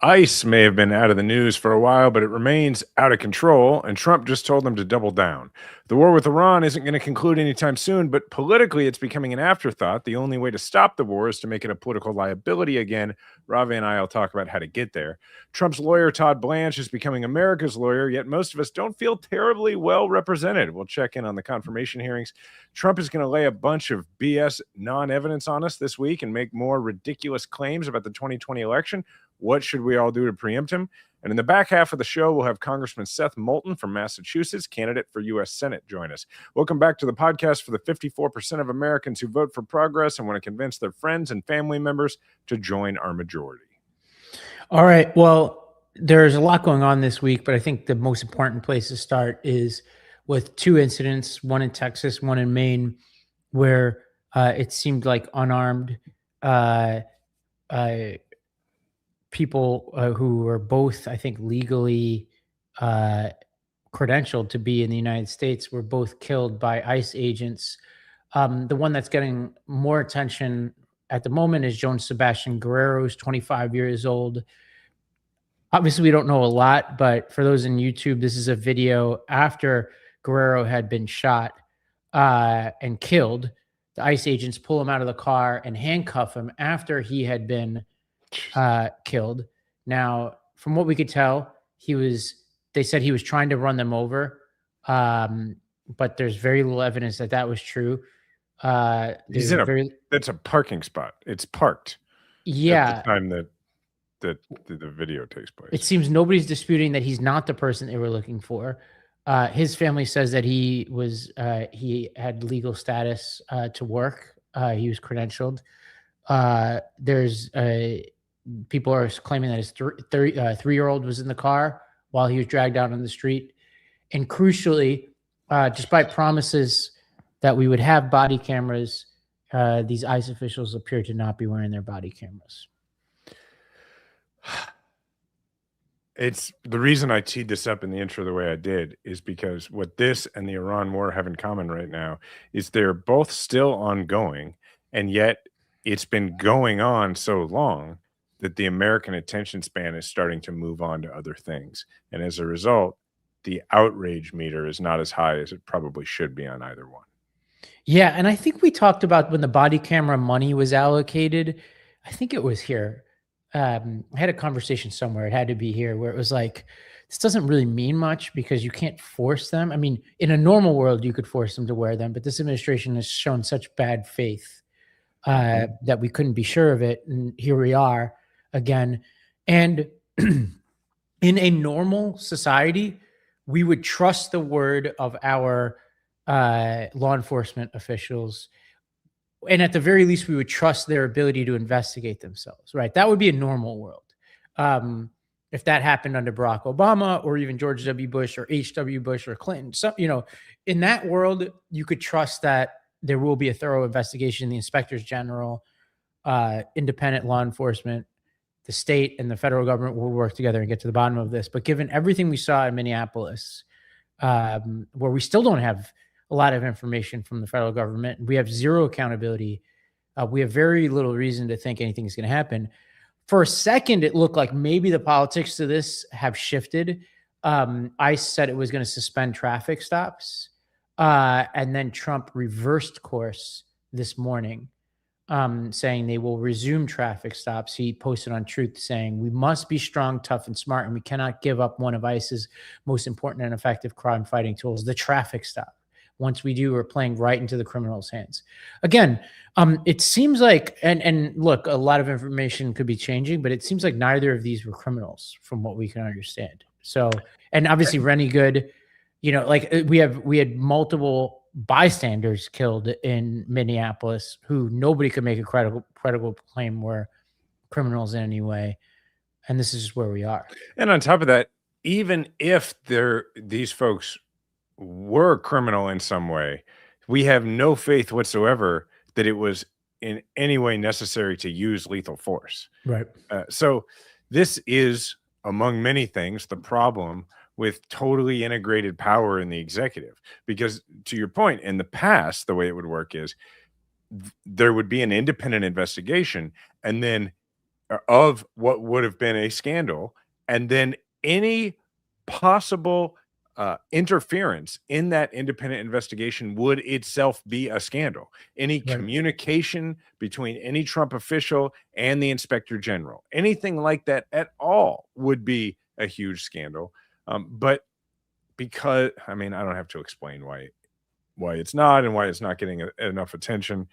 ICE may have been out of the news for a while, but it remains out of control, and Trump just told them to double down. The war with Iran isn't going to conclude anytime soon, but politically it's becoming an afterthought. The only way to stop the war is to make it a political liability again. Ravi and I will talk about how to get there. Trump's lawyer, Todd Blanche, is becoming America's lawyer, yet most of us don't feel terribly well represented. We'll check in on the confirmation hearings. Trump is going to lay a bunch of BS non-evidence on us this week and make more ridiculous claims about the 2020 election. What should we all do to preempt him? And in the back half of the show, we'll have Congressman Seth Moulton from Massachusetts, candidate for U.S. Senate, join us. Welcome back to the podcast for the 54% of Americans who vote for progress and want to convince their friends and family members to join our majority. All right. Well, there's a lot going on this week, but I think the most important place to start is with two incidents, one in Texas, one in Maine, where it seemed like unarmed people who were both, I think, legally credentialed to be in the United States were both killed by ICE agents. The one that's getting more attention at the moment is Joan Sebastian Guerrero, who's 25 years old. Obviously, we don't know a lot, but for those in YouTube, this is a video after Guerrero had been shot and killed. The ICE agents pull him out of the car and handcuff him after he had been killed. Now, from what we could tell, they said he was trying to run them over, but there's very little evidence that that was true. That's a parking spot. It's parked. Yeah. At the time that the video takes place. It seems nobody's disputing that he's not the person they were looking for. His family says that he had legal status to work. He was credentialed. There's people are claiming that his 3-year-old was in the car while he was dragged out on the street. And crucially, despite promises that we would have body cameras, these ICE officials appear to not be wearing their body cameras. It's the reason I teed this up in the intro the way I did is because what this and the Iran war have in common right now is they're both still ongoing, and yet it's been going on so long that the American attention span is starting to move on to other things. And as a result, the outrage meter is not as high as it probably should be on either one. Yeah, and I think we talked about when the body camera money was allocated. I think it was here. I had a conversation somewhere. It had to be here, where it was like, this doesn't really mean much because you can't force them. I mean, in a normal world, you could force them to wear them, but this administration has shown such bad faith that we couldn't be sure of it. And here we are again. And in a normal society, we would trust the word of our law enforcement officials. And at the very least, we would trust their ability to investigate themselves, right? That would be a normal world. If that happened under Barack Obama or even George W. Bush or H.W. Bush or Clinton, in that world, you could trust that there will be a thorough investigation. The inspectors general, independent law enforcement, the state and the federal government will work together and get to the bottom of this. But given everything we saw in Minneapolis, where we still don't have a lot of information from the federal government, we have zero accountability. We have very little reason to think anything is going to happen. For a second, it looked like maybe the politics to this have shifted. ICE said it was going to suspend traffic stops. And then Trump reversed course this morning, saying they will resume traffic stops. He posted on Truth saying, "We must be strong, tough, and smart, and we cannot give up one of ICE's most important and effective crime-fighting tools, the traffic stop. Once we do, we're playing right into the criminals' hands." Again, it seems like, and look, a lot of information could be changing, but it seems like neither of these were criminals from what we can understand. So, and obviously Rennie Good, like we had multiple bystanders killed in Minneapolis who nobody could make a credible claim were criminals in any way. And this is just where we are. And on top of that, even if these folks were criminal in some way, we have no faith whatsoever that it was in any way necessary to use lethal force. Right. So this is, among many things, the problem with totally integrated power in the executive. Because to your point, in the past, the way it would work is there would be an independent investigation, and then of what would have been a scandal, and then any possible interference in that independent investigation would itself be a scandal. Any Right. communication between any Trump official and the inspector general, anything like that at all, would be a huge scandal. But because, I mean, I don't have to explain why it's not and why it's not getting enough attention,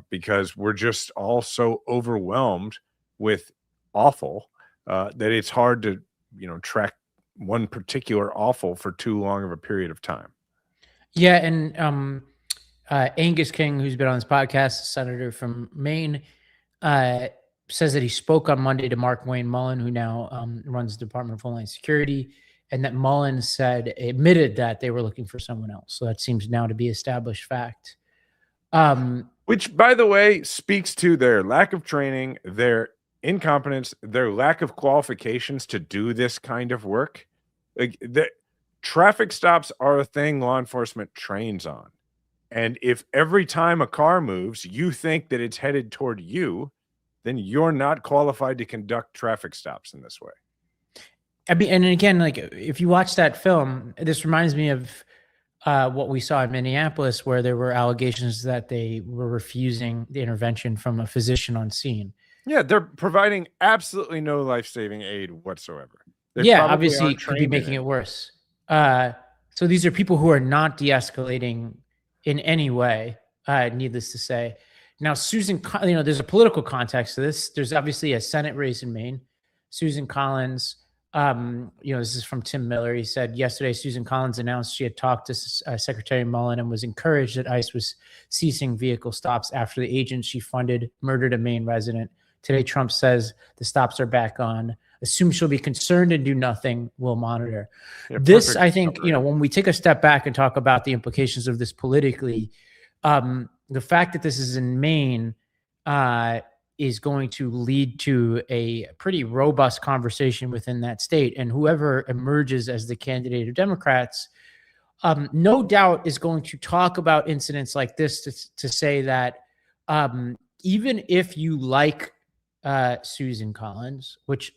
because we're just all so overwhelmed with awful that it's hard to track one particular awful for too long of a period of time. Yeah, and Angus King, who's been on this podcast, senator from Maine, uh, says that he spoke on Monday to Mark Wayne Mullen, who now runs the Department of Homeland Security, and that Mullen admitted that they were looking for someone else. So that seems now to be established fact. Which, by the way, speaks to their lack of training, their incompetence, their lack of qualifications to do this kind of work. Like, the traffic stops are a thing law enforcement trains on. And if every time a car moves, you think that it's headed toward you, then you're not qualified to conduct traffic stops in this way. I mean, and again, like if you watch that film, this reminds me of what we saw in Minneapolis, where there were allegations that they were refusing the intervention from a physician on scene. Yeah, they're providing absolutely no life-saving aid whatsoever. They obviously could be making it worse. So these are people who are not de-escalating in any way, needless to say. Now, Susan, there's a political context to this. There's obviously a Senate race in Maine. Susan Collins, this is from Tim Miller. He said yesterday, Susan Collins announced she had talked to Secretary Mullen and was encouraged that ICE was ceasing vehicle stops after the agent she funded murdered a Maine resident. Today, Trump says the stops are back on. Assume she'll be concerned and do nothing. We'll monitor. Yeah, this, I think, when we take a step back and talk about the implications of this politically, the fact that this is in Maine is going to lead to a pretty robust conversation within that state. And whoever emerges as the candidate of Democrats, no doubt is going to talk about incidents like this to say that even if you like Susan Collins, which,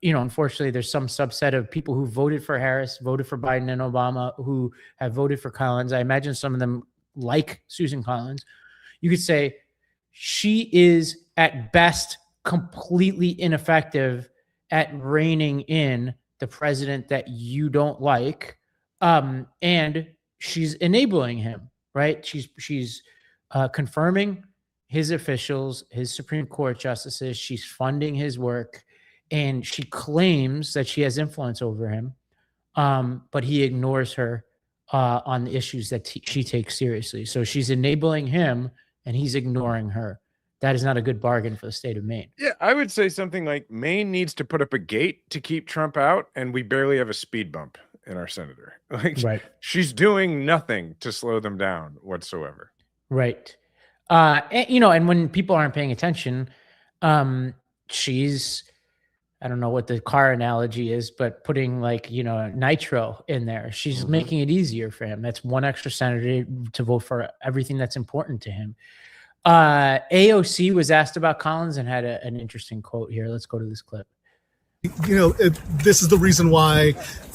unfortunately, there's some subset of people who voted for Harris, voted for Biden and Obama, who have voted for Collins. I imagine some of them like Susan Collins. You could say she is at best completely ineffective at reining in the president that you don't like. And she's enabling him, right? She's confirming his officials, his Supreme Court justices. She's funding his work, and she claims that she has influence over him. But he ignores her on the issues that she takes seriously. So she's enabling him and he's ignoring her. That is not a good bargain for the state of Maine. Yeah, I would say something like Maine needs to put up a gate to keep Trump out, and we barely have a speed bump in our senator. Like, right. She's doing nothing to slow them down whatsoever. Right. And when people aren't paying attention, she's, I don't know what the car analogy is, but putting nitro in there. She's making it easier for him. That's one extra senator to vote for everything that's important to him. AOC was asked about Collins and had an interesting quote here. Let's go to this clip. This is the reason why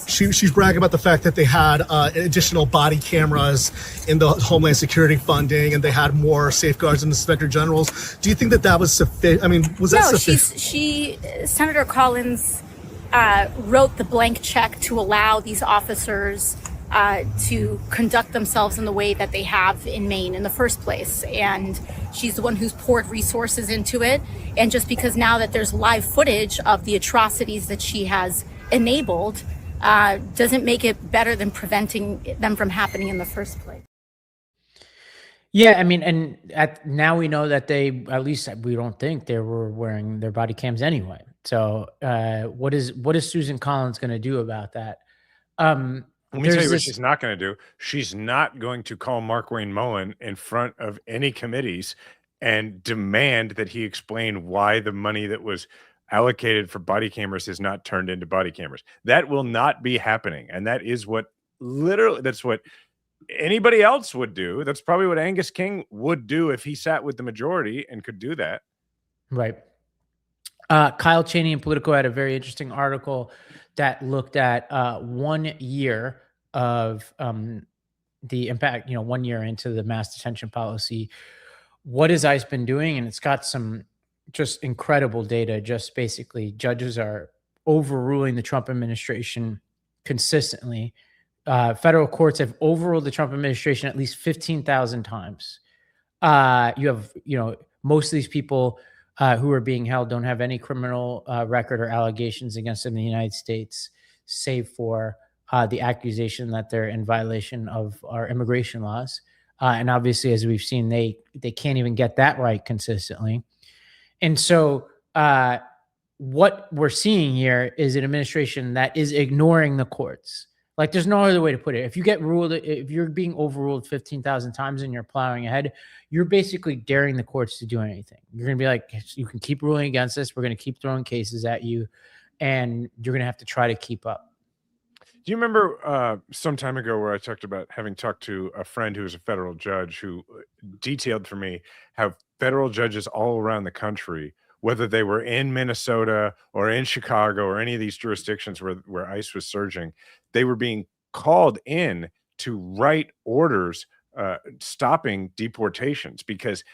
she's bragging about the fact that they had additional body cameras in the Homeland Security funding, and they had more safeguards and inspector generals. Do you think that was sufficient? I mean, was that sufficient? Senator Collins wrote the blank check to allow these officers to conduct themselves in the way that they have in Maine in the first place. And she's the one who's poured resources into it. And just because now that there's live footage of the atrocities that she has enabled, doesn't make it better than preventing them from happening in the first place. Yeah, I mean, and now we know that they, at least we don't think they were wearing their body cams anyway. So what is Susan Collins going to do about that? Let me tell you what she's not going to do. She's not going to call Mark Wayne Mullen in front of any committees and demand that he explain why the money that was allocated for body cameras is not turned into body cameras. That will not be happening. And that is that's what anybody else would do. That's probably what Angus King would do if he sat with the majority and could do that. Right. Kyle Cheney in Politico had a very interesting article that looked at 1 year of the impact, 1 year into the mass detention policy. What has ICE been doing? And it's got some just incredible data. Just basically, judges are overruling the Trump administration consistently. Federal courts have overruled the Trump administration at least 15,000 times. You have, most of these people who are being held don't have any criminal record or allegations against them in the United States, save for the accusation that they're in violation of our immigration laws. And obviously, as we've seen, they can't even get that right consistently. And so what we're seeing here is an administration that is ignoring the courts. Like, there's no other way to put it. If you're being overruled 15,000 times and you're plowing ahead, you're basically daring the courts to do anything. You're going to be like, you can keep ruling against us. We're going to keep throwing cases at you, and you're going to have to try to keep up. Do you remember some time ago where I talked about having talked to a friend who was a federal judge who detailed for me how federal judges all around the country, whether they were in Minnesota or in Chicago or any of these jurisdictions where ICE was surging, they were being called in to write orders stopping deportations because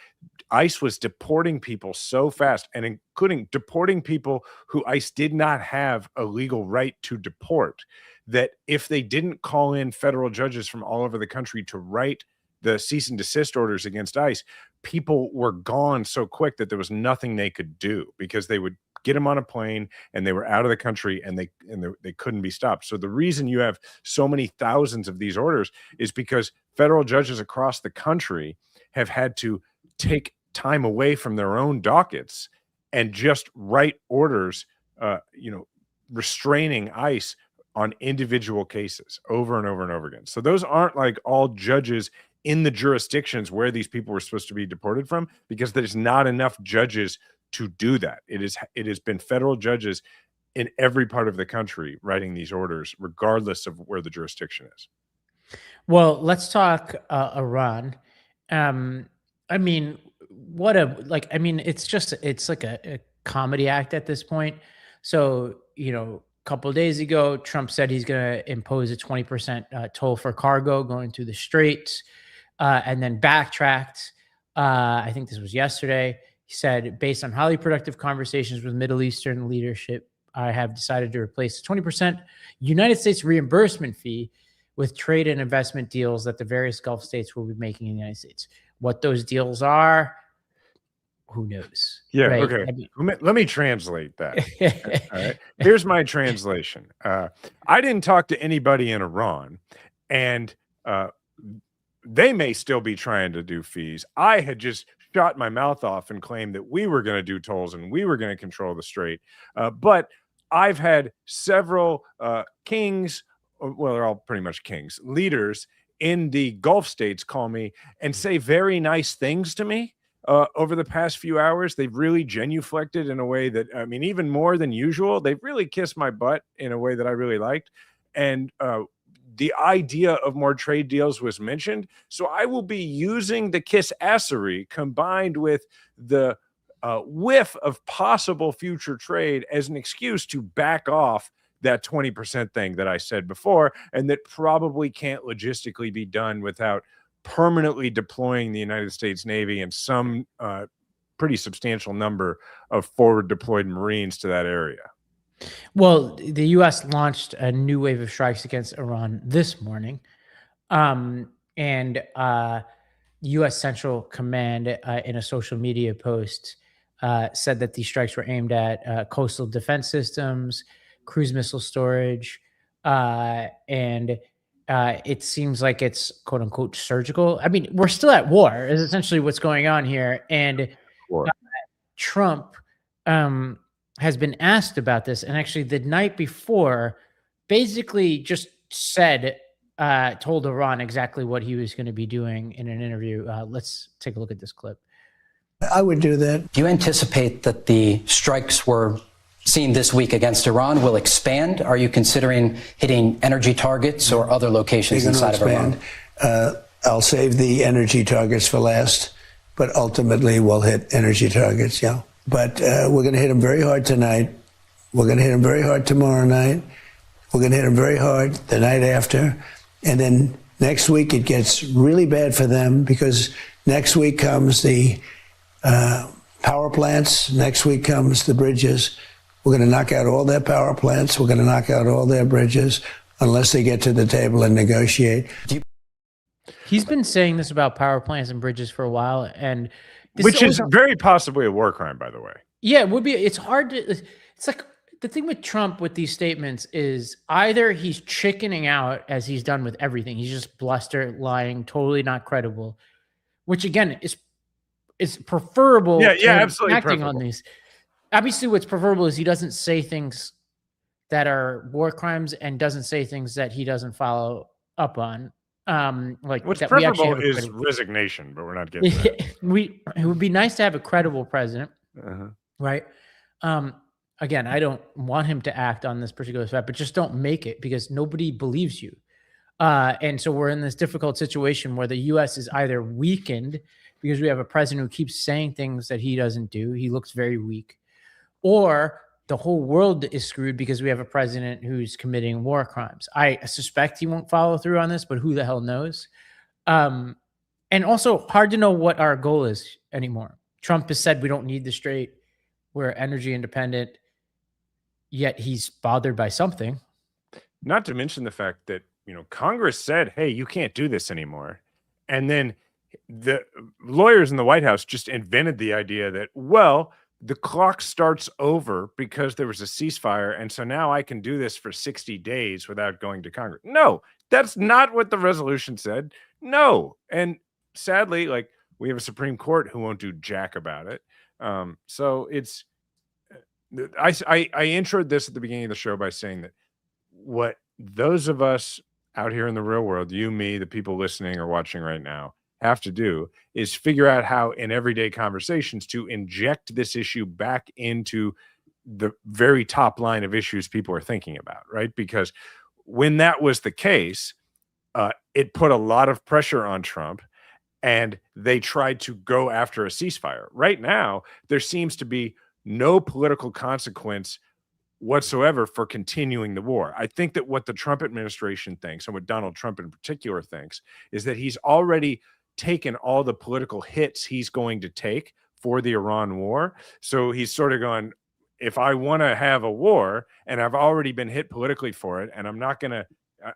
ICE was deporting people so fast, and including deporting people who ICE did not have a legal right to deport, that if they didn't call in federal judges from all over the country to write the cease and desist orders against ICE, people were gone so quick that there was nothing they could do because they would get them on a plane and they were out of the country and they couldn't be stopped. So the reason you have so many thousands of these orders is because federal judges across the country have had to take time away from their own dockets and just write orders, restraining ICE on individual cases over and over and over again. So those aren't like all judges in the jurisdictions where these people were supposed to be deported from, because there's not enough judges to do that. It has been federal judges in every part of the country writing these orders, regardless of where the jurisdiction is. Well, let's talk Iran. It's like a comedy act at this point. So, a couple of days ago, Trump said he's going to impose a 20% toll for cargo going through the straits, and then backtracked. I think this was yesterday. He said, based on highly productive conversations with Middle Eastern leadership, I have decided to replace the 20% United States reimbursement fee with trade and investment deals that the various Gulf states will be making in the United States. What those deals are, who knows? Yeah, right? okay. Let me translate that. All right. Here's my translation. I didn't talk to anybody in Iran, and they may still be trying to do fees. I had just shot my mouth off and claimed that we were going to do tolls and we were going to control the strait. But I've had several kings, well, they're all pretty much kings, leaders in the Gulf states call me and say very nice things to me over the past few hours. They've really genuflected in a way that, even more than usual. They've really kissed my butt in a way that I really liked. And the idea of more trade deals was mentioned. So I will be using the kiss-assery combined with the whiff of possible future trade as an excuse to back off that 20% thing that I said before, and that probably can't logistically be done without permanently deploying the United States Navy and some pretty substantial number of forward deployed Marines to that area. Well, the U.S. launched a new wave of strikes against Iran this morning. And U.S. Central Command, in a social media post, said that these strikes were aimed at coastal defense systems, cruise missile storage, and it seems like it's quote unquote surgical. We're still at war is essentially what's going on here. And Trump has been asked about this, and actually the night before basically just told Iran exactly what he was going to be doing in an interview. Let's take a look at this clip. I would do that. Do you anticipate that the strikes we're seeing this week against Iran will expand? Are you considering hitting energy targets or other locations inside of Iran? I'll save the energy targets for last, but ultimately we'll hit energy targets, yeah. But we're going to hit him very hard tonight. We're going to hit him very hard tomorrow night. We're going to hit him very hard the night after. And then next week it gets really bad for them because next week comes the power plants. Next week comes the bridges. We're going to knock out all their power plants. We're going to knock out all their bridges unless they get to the table and negotiate. He's been saying this about power plants and bridges for a while, and which is very possibly a war crime, by the way. Yeah, it would be. It's hard to. It's like the thing with Trump with these statements is either he's chickening out as he's done with everything. He's just bluster, lying, totally not credible. Which again is preferable. Yeah, to absolutely acting preferable. on these. Obviously, what's preferable is he doesn't say things that are war crimes and doesn't say things that he doesn't follow up on. Like What's that we actually preferable have is resignation, but we're not getting there. it would be nice to have a credible president, right? Again, I don't want him to act on this particular threat, but just don't make it because nobody believes you. And so we're in this difficult situation where the U.S. is either weakened because we have a president who keeps saying things that he doesn't do. He looks very weak. Or the whole world is screwed because we have a president who's committing war crimes. I suspect he won't follow through on this, but who the hell knows? And also hard to know what our goal is anymore. Trump has said we don't need the strait. We're energy independent, yet he's bothered by something. Not to mention the fact that, Congress said, hey, you can't do this anymore. And then the lawyers in the White House just invented the idea that, well, the clock starts over because there was a ceasefire. And so now I can do this for 60 days without going to Congress. No, that's not what the resolution said. No. And sadly, we have a Supreme Court who won't do jack about it. So it's, I introed this at the beginning of the show by saying that what those of us out here in the real world, you, me, the people listening or watching right now, have to do is figure out how in everyday conversations to inject this issue back into the very top line of issues people are thinking about, right? Because when that was the case, it put a lot of pressure on Trump and they tried to go after a ceasefire. Right now, there seems to be no political consequence whatsoever for continuing the war. I think that what the Trump administration thinks and what Donald Trump in particular thinks is that he's already taken all the political hits he's going to take for the Iran war. So he's sort of going, if I want to have a war and I've already been hit politically for it, and I'm not going to,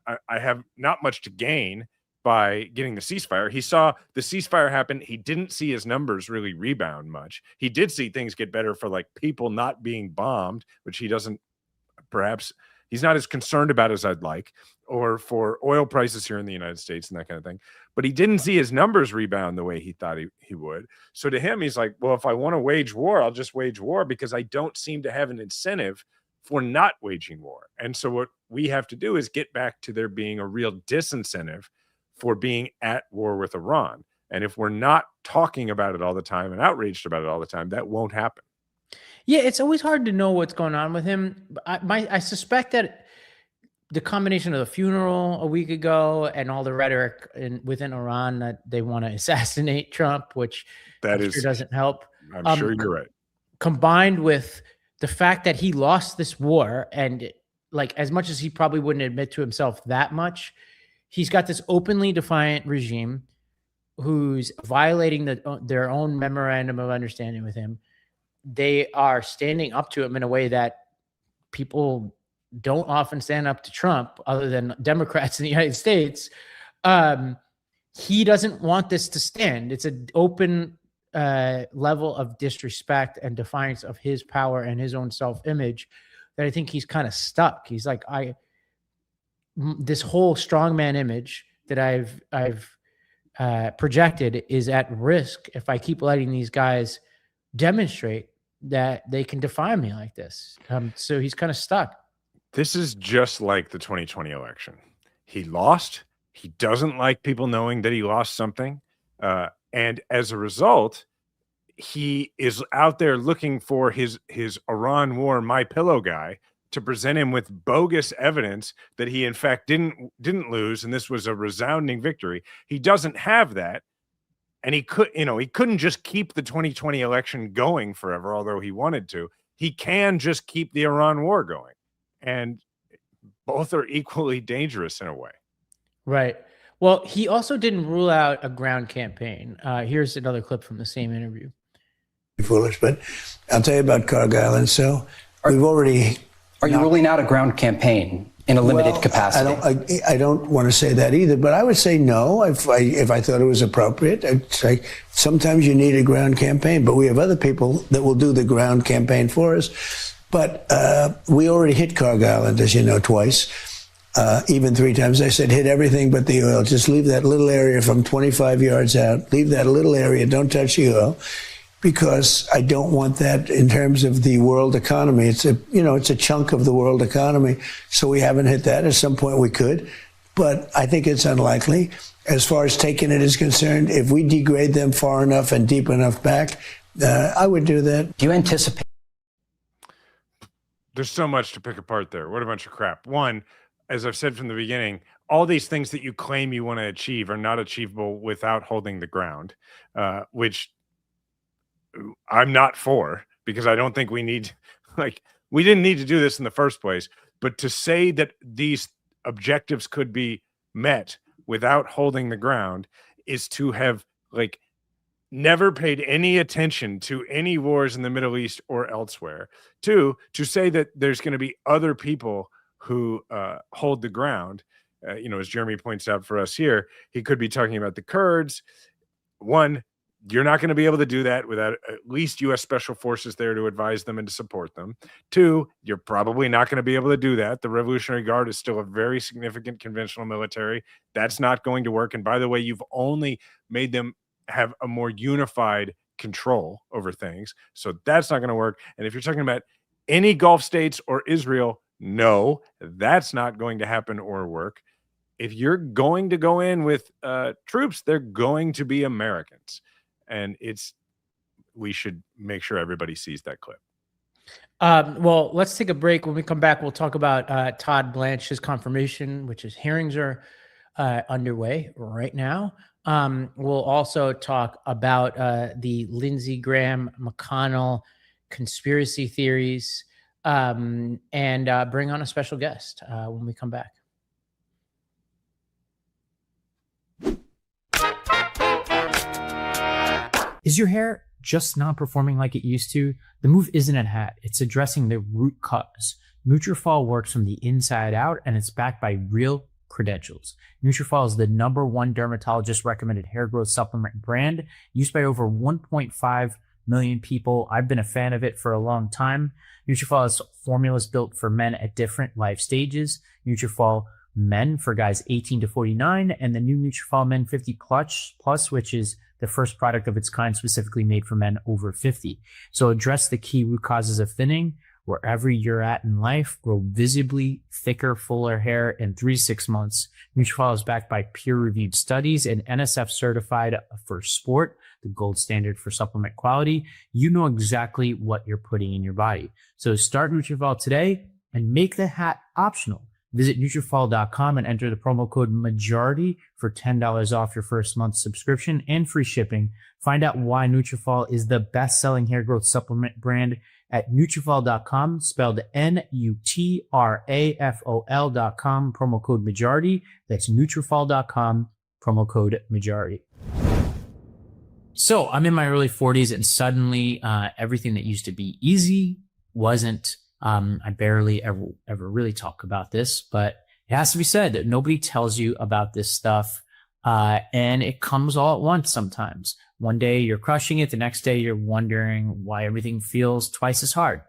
I have not much to gain by getting the ceasefire. He saw the ceasefire happen. He didn't see his numbers really rebound much. He did see things get better for people not being bombed, which he doesn't, perhaps he's not as concerned about as I'd like, or for oil prices here in the United States and that kind of thing. But he didn't see his numbers rebound the way he thought he would. So to him, he's like, well, if I want to wage war, I'll just wage war because I don't seem to have an incentive for not waging war. And so what we have to do is get back to there being a real disincentive for being at war with Iran. And if we're not talking about it all the time and outraged about it all the time, that won't happen. Yeah, it's always hard to know what's going on with him. I suspect that the combination of the funeral a week ago and all the rhetoric within Iran that they want to assassinate Trump, which sure doesn't help. I'm sure you're right. Combined with the fact that he lost this war, and as much as he probably wouldn't admit to himself that much, he's got this openly defiant regime who's violating their own memorandum of understanding with him. They are standing up to him in a way that people don't often stand up to Trump other than Democrats in the United States. He doesn't want this to stand. It's an open level of disrespect and defiance of his power and his own self-image that I think he's kind of stuck. He's like, this whole strongman image that I've projected is at risk if I keep letting these guys demonstrate that they can define me like this. So he's kind of stuck. This is just like the 2020 election. He lost. He doesn't like people knowing that he lost something. And as a result, he is out there looking for his Iran war, my pillow guy, to present him with bogus evidence that he in fact didn't lose, and this was a resounding victory. He doesn't have that. And he couldn't just keep the 2020 election going forever, although he wanted to. He can just keep the Iran war going. And both are equally dangerous in a way. Right. Well, he also didn't rule out a ground campaign. Here's another clip from the same interview. Foolish, but I'll tell you about Cargill. And so we've already. Are you ruling out a ground campaign in a limited capacity? I don't want to say that either, but I would say no if I thought it was appropriate. I'd say sometimes you need a ground campaign, but we have other people that will do the ground campaign for us. But we already hit Cargill, as you know, twice. Even 3 times. I said, hit everything but the oil. Just leave that little area from 25 yards out. Leave that little area. Don't touch the oil, because I don't want that in terms of the world economy. It's a chunk of the world economy. So we haven't hit that. At some point we could, but I think it's unlikely. As far as taking it is concerned, if we degrade them far enough and deep enough back, I would do that. Do you anticipate? There's so much to pick apart there. What a bunch of crap. One, as I've said from the beginning, all these things that you claim you want to achieve are not achievable without holding the ground, which I'm not for, because I don't think we didn't need to do this in the first place. But to say that these objectives could be met without holding the ground is to have never paid any attention to any wars in the Middle East or elsewhere. 2, to say that there's going to be other people who hold the ground, as Jeremy points out for us here, he could be talking about the Kurds. 1, you're not going to be able to do that without at least U.S. Special Forces there to advise them and to support them. 2, you're probably not going to be able to do that. The Revolutionary Guard is still a very significant conventional military. That's not going to work. And by the way, you've only made them have a more unified control over things. So that's not going to work. And if you're talking about any Gulf states or Israel, no, that's not going to happen or work. If you're going to go in with troops, they're going to be Americans. And we should make sure everybody sees that clip. Well, let's take a break. When we come back, we'll talk about Todd Blanche's confirmation, which is hearings are underway right now. We'll also talk about the Lindsey Graham McConnell conspiracy theories, and bring on a special guest when we come back. Is your hair just not performing like it used to? The move isn't a hat. It's addressing the root cause. Nutrafol works from the inside out, and it's backed by real credentials. Nutrafol is the #1 dermatologist recommended hair growth supplement brand, used by over 1.5 million people. I've been a fan of it for a long time. Nutrafol is formulas built for men at different life stages. Nutrafol Men for guys 18 to 49, and the new Nutrafol Men 50 Plus, which is the first product of its kind specifically made for men over 50. So address the key root causes of thinning wherever you're at in life. Grow visibly thicker, fuller hair in 3 to 6 months. Nutrafol is backed by peer-reviewed studies and NSF certified for sport, the gold standard for supplement quality. You know exactly what you're putting in your body. So start Nutrafol today and make the hat optional. Visit Nutrafol.com and enter the promo code MAJORITY for $10 off your first month subscription and free shipping. Find out why Nutrafol is the best-selling hair growth supplement brand at Nutrafol.com, spelled Nutrafol.com, promo code MAJORITY. That's Nutrafol.com, promo code MAJORITY. So I'm in my early 40s, and suddenly everything that used to be easy wasn't. I barely ever really talk about this, but it has to be said that nobody tells you about this stuff. And it comes all at once sometimes. One day you're crushing it. The next day you're wondering why everything feels twice as hard.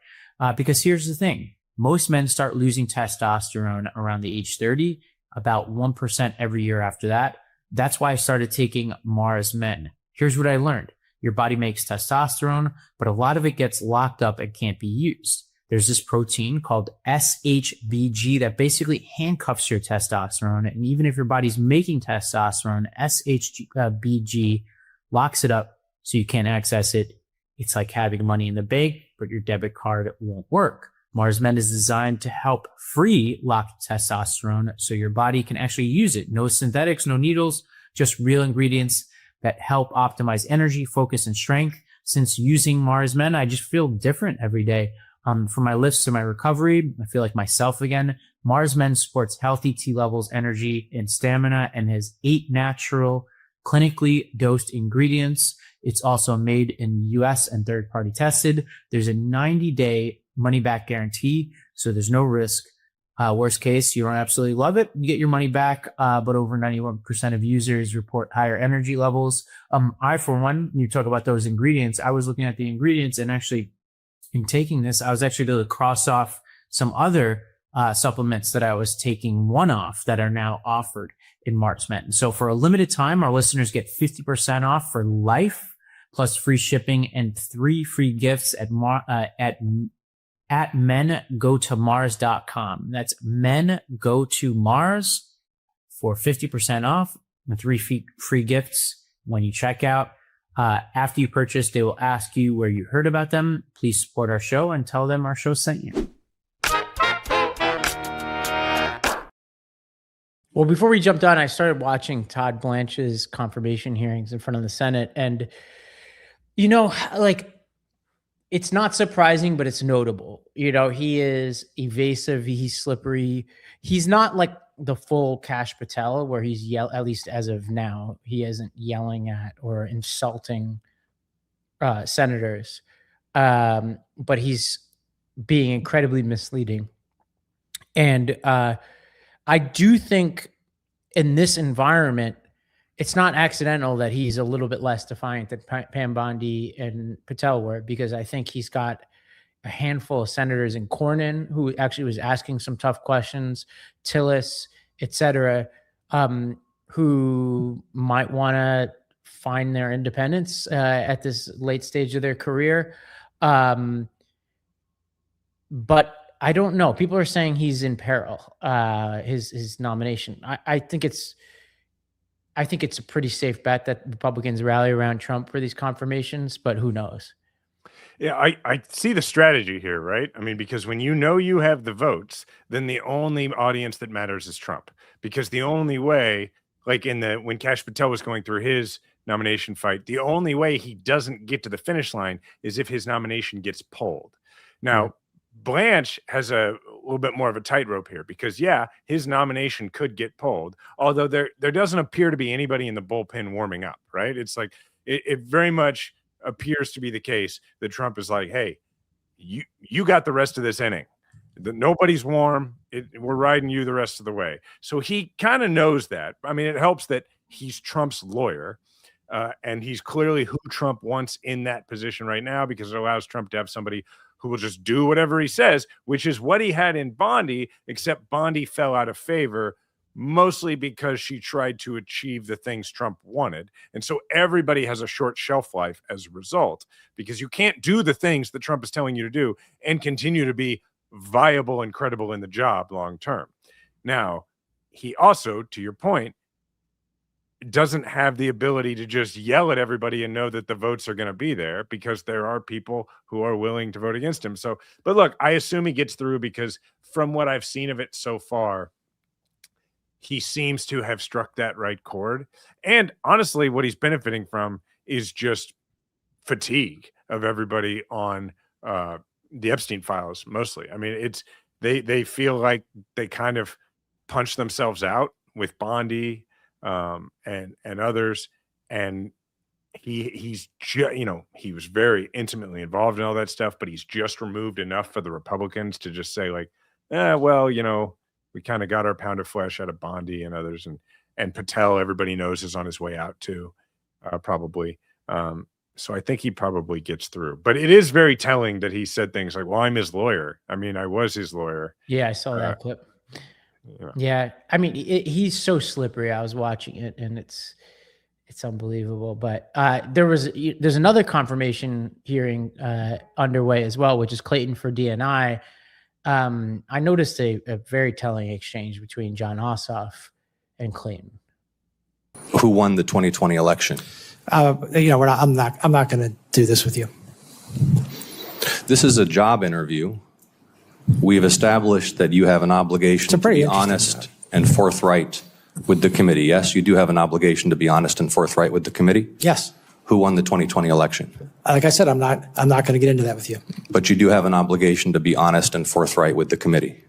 Because here's the thing. Most men start losing testosterone around the age 30, about 1% every year after that. That's why I started taking Mars Men. Here's what I learned. Your body makes testosterone, but a lot of it gets locked up and can't be used. There's this protein called SHBG that basically handcuffs your testosterone. And even if your body's making testosterone, SHBG locks it up so you can't access it. It's like having money in the bank, but your debit card won't work. Mars Men is designed to help free locked testosterone so your body can actually use it. No synthetics, no needles, just real ingredients that help optimize energy, focus, and strength. Since using Mars Men, I just feel different every day. From my lifts to my recovery, I feel like myself again. Mars Men supports healthy T levels, energy, and stamina, and has 8 natural, clinically dosed ingredients. It's also made in the US and third-party tested. There's a 90-day money-back guarantee, so there's no risk. Worst case, you don't absolutely love it, you get your money back, but over 91% of users report higher energy levels. I, for one, you talk about those ingredients, I was looking at the ingredients, and actually in taking this, I was actually able to cross off some other supplements that I was taking one off that are now offered in Mars Men. So for a limited time, our listeners get 50% off for life, plus free shipping and 3 free gifts at mengotomars.com. That's mengotomars for 50% off and 3 free gifts when you check out. After you purchase, they will ask you where you heard about them. Please support our show and tell them our show sent you. Well, before we jumped on, I started watching Todd Blanche's confirmation hearings in front of the Senate. And, you know, like, it's not surprising, but it's notable. You know, he is evasive. He's slippery. He's not like the full Kash Patel where he's at least as of now, he isn't yelling at or insulting senators. But he's being incredibly misleading. And I do think in this environment, it's not accidental that he's a little bit less defiant than Pam Bondi and Patel were, because I think he's got a handful of senators in Cornyn who actually was asking some tough questions, Tillis, et cetera, who might want to find their independence at this late stage of their career. But I don't know. People are saying he's in peril, his nomination. I think it's a pretty safe bet that Republicans rally around Trump for these confirmations, but who knows? Yeah, I see the strategy here, right? I mean, because when you know you have the votes, then the only audience that matters is Trump. Because the only way, like when Kash Patel was going through his nomination fight, the only way he doesn't get to the finish line is if his nomination gets pulled. Now, Blanche has a little bit more of a tightrope here because, yeah, his nomination could get pulled, although there doesn't appear to be anybody in the bullpen warming up, right? It's like it very much appears to be the case that Trump is like, hey, you got the rest of this inning. Nobody's warm. We're riding you the rest of the way. So he kind of knows that. I mean, it helps that he's Trump's lawyer, and he's clearly who Trump wants in that position right now because it allows Trump to have somebody who will just do whatever he says, which is what he had in Bondi, except Bondi fell out of favor, mostly because she tried to achieve the things Trump wanted. And so everybody has a short shelf life as a result, because you can't do the things that Trump is telling you to do and continue to be viable and credible in the job long term. Now, he also, to your point, doesn't have the ability to just yell at everybody and know that the votes are going to be there, because there are people who are willing to vote against him. So, but look, I assume he gets through because from what I've seen of it so far, he seems to have struck that right chord. And honestly, what he's benefiting from is just fatigue of everybody on the Epstein files mostly. I mean, they feel like they kind of punched themselves out with Bondi and others, and he was very intimately involved in all that stuff, but he's just removed enough for the Republicans to just say like, we kind of got our pound of flesh out of Bondi and others, and Patel, everybody knows, is on his way out too, probably. So I think he probably gets through, but it is very telling that he said things like, well, I'm his lawyer. I mean, I was his lawyer. Yeah, I saw that clip. Yeah. I mean, he's so slippery. I was watching it and it's unbelievable. But there's another confirmation hearing underway as well, which is Clayton for DNI. I noticed a very telling exchange between John Ossoff and Clayton. Who won the 2020 election? I'm not going to do this with you. This is a job interview. We've established that you have an obligation to be honest and forthright With the committee, yes? You do have an obligation to be honest and forthright with the committee? Yes. Who won the 2020 election? Like I said, I'm not going to get into that with you. But you do have an obligation to be honest and forthright with the committee.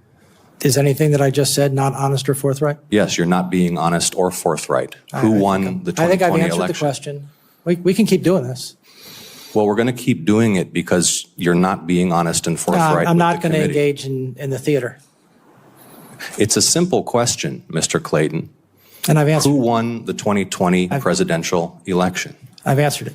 Is anything that I just said not honest or forthright? Yes, you're not being honest or forthright. Who won the 2020 election? I think I've answered the question. We can keep doing this. Well, we're going to keep doing it because you're not being honest and forthright. I'm not going to engage in the theater. It's a simple question, Mr. Clayton. And I've answered. Who won the 2020 presidential election? I've answered it.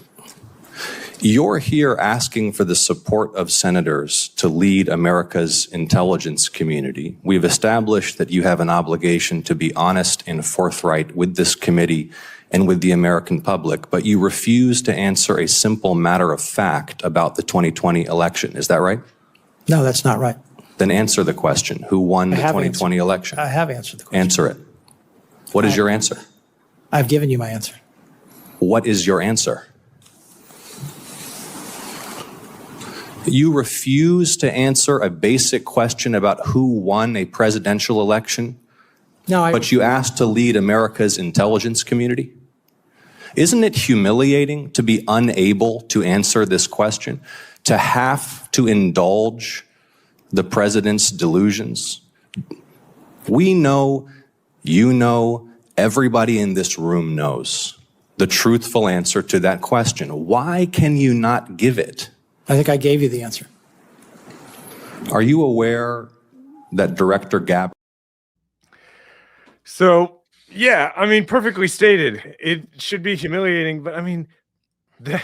You're here asking for the support of senators to lead America's intelligence community. We've established that you have an obligation to be honest and forthright with this committee and with the American public, but you refuse to answer a simple matter of fact about the 2020 election. Is that right? No, that's not right. Then answer the question. Who won the 2020 election? I have answered the question. Answer it. What is your answer? I've given you my answer. What is your answer? You refuse to answer a basic question about who won a presidential election, but you asked to lead America's intelligence community? Isn't it humiliating to be unable to answer this question, to have to indulge the president's delusions? We know, you know, everybody in this room knows the truthful answer to that question. Why can you not give it? I think I gave you the answer. Are you aware that Director Gabb? So, yeah, I mean, perfectly stated. It should be humiliating, but I mean, the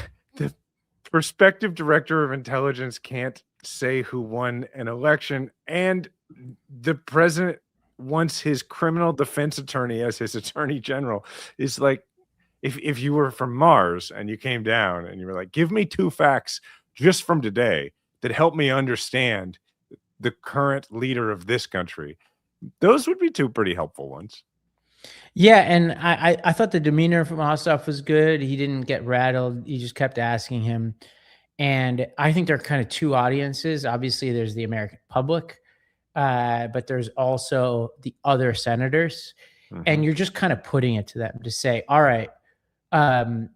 prospective director of intelligence can't say who won an election, and the president wants his criminal defense attorney as his attorney general. Is like, if you were from Mars and you came down and you were like, give me 2 facts just from today that help me understand the current leader of this country, those would be 2 pretty helpful ones. Yeah, and I thought the demeanor from Ossoff was good. He didn't get rattled. He just kept asking him. And I think there are kind of 2 audiences. Obviously, there's the American public, but there's also the other senators. Mm-hmm. And you're just kind of putting it to them to say, all right,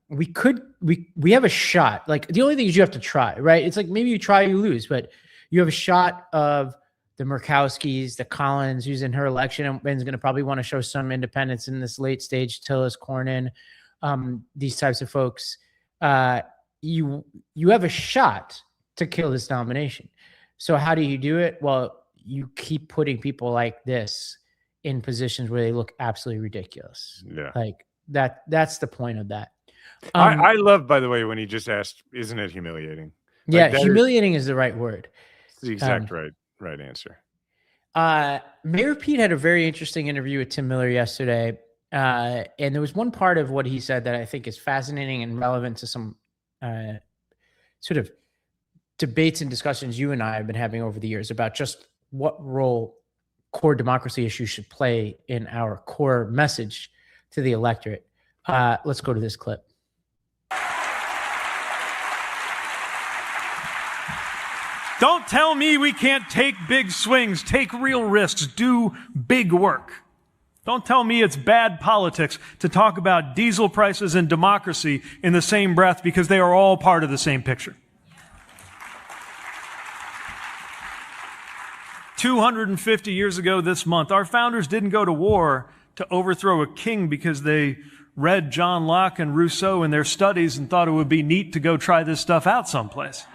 we have a shot. Like, the only thing is you have to try, right? It's like, maybe you try, you lose, but you have a shot of the Murkowskis, the Collins, who's in her election and is going to probably want to show some independence in this late stage, Tillis Cornyn, these types of folks. You have a shot to kill this nomination. So how do you do it? Well, you keep putting people like this in positions where they look absolutely ridiculous. Yeah. Like that's the point of that. I love, by the way, when he just asked, isn't it humiliating? Yeah, like humiliating is the right word. It's the exact right answer. Mayor Pete had a very interesting interview with Tim Miller yesterday. And there was one part of what he said that I think is fascinating and relevant to some sort of debates and discussions you and I have been having over the years about just what role core democracy issues should play in our core message to the electorate. Let's go to this clip. Don't tell me we can't take big swings, take real risks, do big work. Don't tell me it's bad politics to talk about diesel prices and democracy in the same breath, because they are all part of the same picture. 250 years ago this month, our founders didn't go to war to overthrow a king because they read John Locke and Rousseau in their studies and thought it would be neat to go try this stuff out someplace.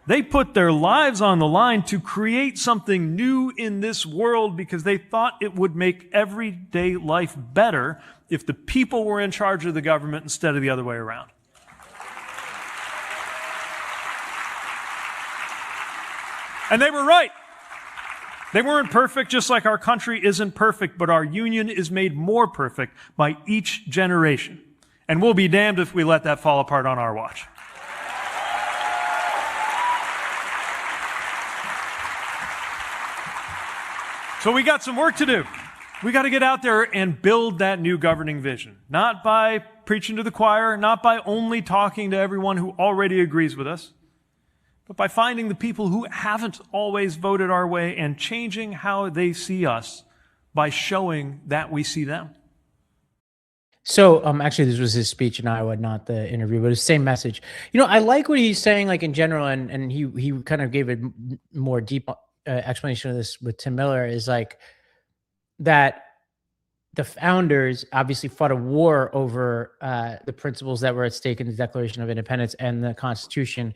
They put their lives on the line to create something new in this world because they thought it would make everyday life better if the people were in charge of the government instead of the other way around. And they were right. They weren't perfect, just like our country isn't perfect, but our union is made more perfect by each generation. And we'll be damned if we let that fall apart on our watch. So we got some work to do. We got to get out there and build that new governing vision, not by preaching to the choir, not by only talking to everyone who already agrees with us, but by finding the people who haven't always voted our way and changing how they see us by showing that we see them. So actually this was his speech in Iowa, not the interview, but the same message. I like what he's saying, like in general, and he kind of gave a more deep explanation of this with Tim Miller, is like that the founders obviously fought a war over the principles that were at stake in the Declaration of Independence and the Constitution.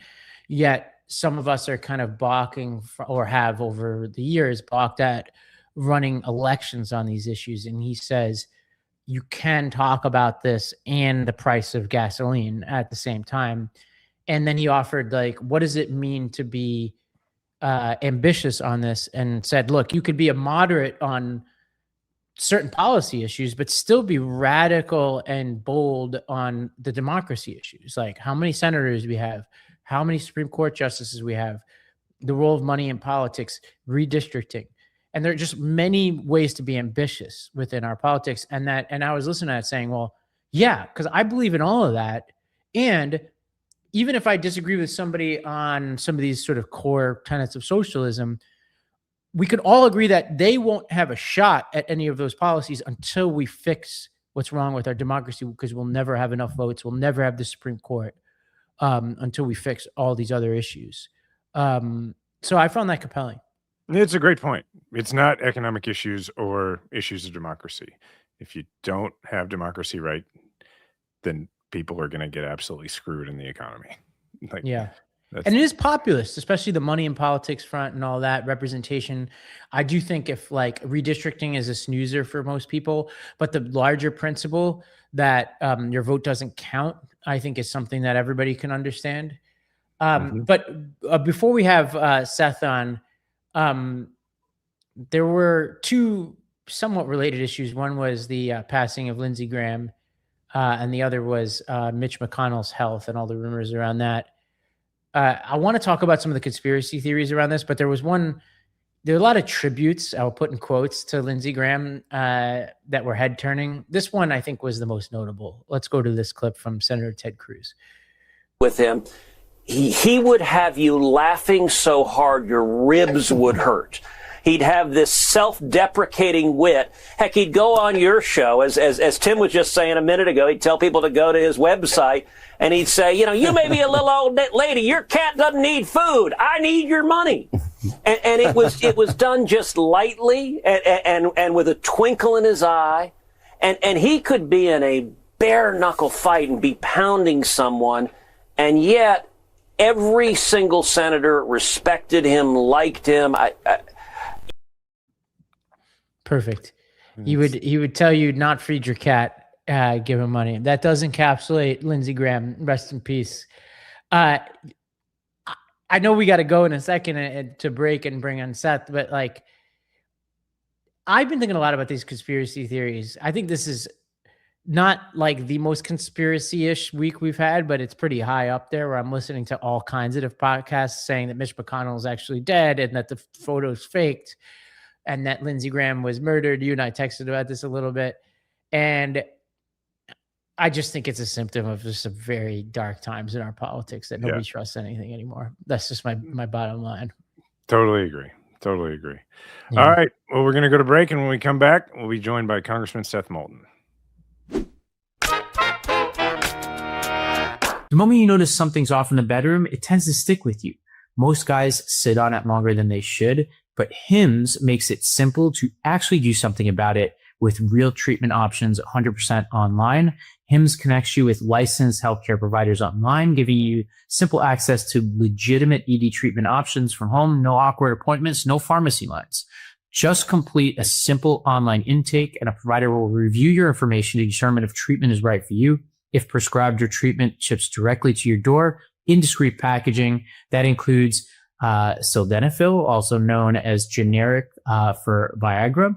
Yet some of us are kind of balking or have over the years balked at running elections on these issues. And he says, you can talk about this and the price of gasoline at the same time. And then he offered, like, what does it mean to be ambitious on this? And said, look, you could be a moderate on certain policy issues, but still be radical and bold on the democracy issues. Like how many senators we have, how many Supreme Court justices we have, the role of money in politics, redistricting. And there are just many ways to be ambitious within our politics. And I was listening to that saying, well, yeah, because I believe in all of that. And even if I disagree with somebody on some of these sort of core tenets of socialism, we could all agree that they won't have a shot at any of those policies until we fix what's wrong with our democracy, because we'll never have enough votes. We'll never have the Supreme Court until we fix all these other issues. So I found that compelling. It's a great point. It's not economic issues or issues of democracy. If you don't have democracy right, then people are going to get absolutely screwed in the economy. Like, yeah. And it is populist, especially the money in politics front and all that representation. I do think if like redistricting is a snoozer for most people, but the larger principle that your vote doesn't count, I think is something that everybody can understand. But before we have Seth on, there were two somewhat related issues. One was the passing of Lindsey Graham, and the other was Mitch McConnell's health and all the rumors around that. I want to talk about some of the conspiracy theories around this, but there are a lot of tributes, I'll put in quotes, to Lindsey Graham that were head turning. This one I think was the most notable. Let's go to this clip from Senator Ted Cruz. With him, he would have you laughing so hard your ribs would hurt. He'd have this self-deprecating wit. Heck, he'd go on your show, as Tim was just saying a minute ago, he'd tell people to go to his website, and he'd say, you may be a little old lady, your cat doesn't need food, I need your money. And it was done just lightly and with a twinkle in his eye. And he could be in a bare-knuckle fight and be pounding someone, and yet every single senator respected him, liked him. Perfect. He would tell you not feed your cat, give him money. That does encapsulate Lindsey Graham. Rest in peace. I know we got to go in a second to break and bring on Seth, but like, I've been thinking a lot about these conspiracy theories. I think this is not like the most conspiracy-ish week we've had, but it's pretty high up there, where I'm listening to all kinds of podcasts saying that Mitch McConnell is actually dead and that the photo's faked and that Lindsey Graham was murdered. You and I texted about this a little bit. And I just think it's a symptom of just some very dark times in our politics that nobody trusts anything anymore. That's just my bottom line. Totally agree. Yeah. All right. Well, we're going to go to break. And when we come back, we'll be joined by Congressman Seth Moulton. The moment you notice something's off in the bedroom, it tends to stick with you. Most guys sit on it longer than they should, but HIMS makes it simple to actually do something about it with real treatment options 100% online. HIMS connects you with licensed healthcare providers online, giving you simple access to legitimate ED treatment options from home, no awkward appointments, no pharmacy lines. Just complete a simple online intake and a provider will review your information to determine if treatment is right for you. If prescribed, your treatment ships directly to your door in discreet packaging. That includes sildenafil, also known as generic for Viagra,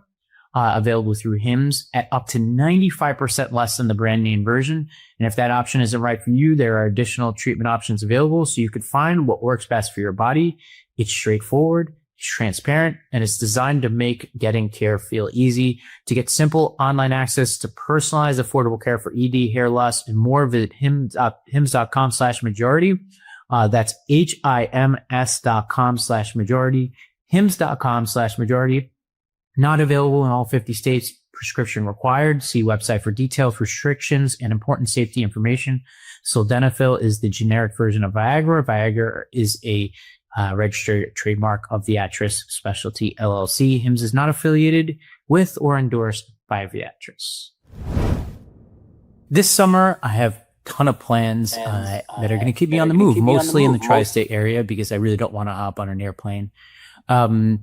available through HIMS at up to 95% less than the brand name version. And if that option isn't right for you, there are additional treatment options available so you could find what works best for your body. It's straightforward, it's transparent, and it's designed to make getting care feel easy. To get simple online access to personalized, affordable care for ED, hair loss, and more, visit hims.com/majority. That's HIMS.com/majority, hims.com/majority. Not available in all 50 states. Prescription required. See website for details, restrictions, and important safety information. Sildenafil is the generic version of Viagra. Viagra is a registered trademark of Viatris Specialty LLC. Hims is not affiliated with or endorsed by Viatris. This summer, I have a ton of plans that are going to keep me on the move, mostly in the tri-state area because I really don't want to hop on an airplane. And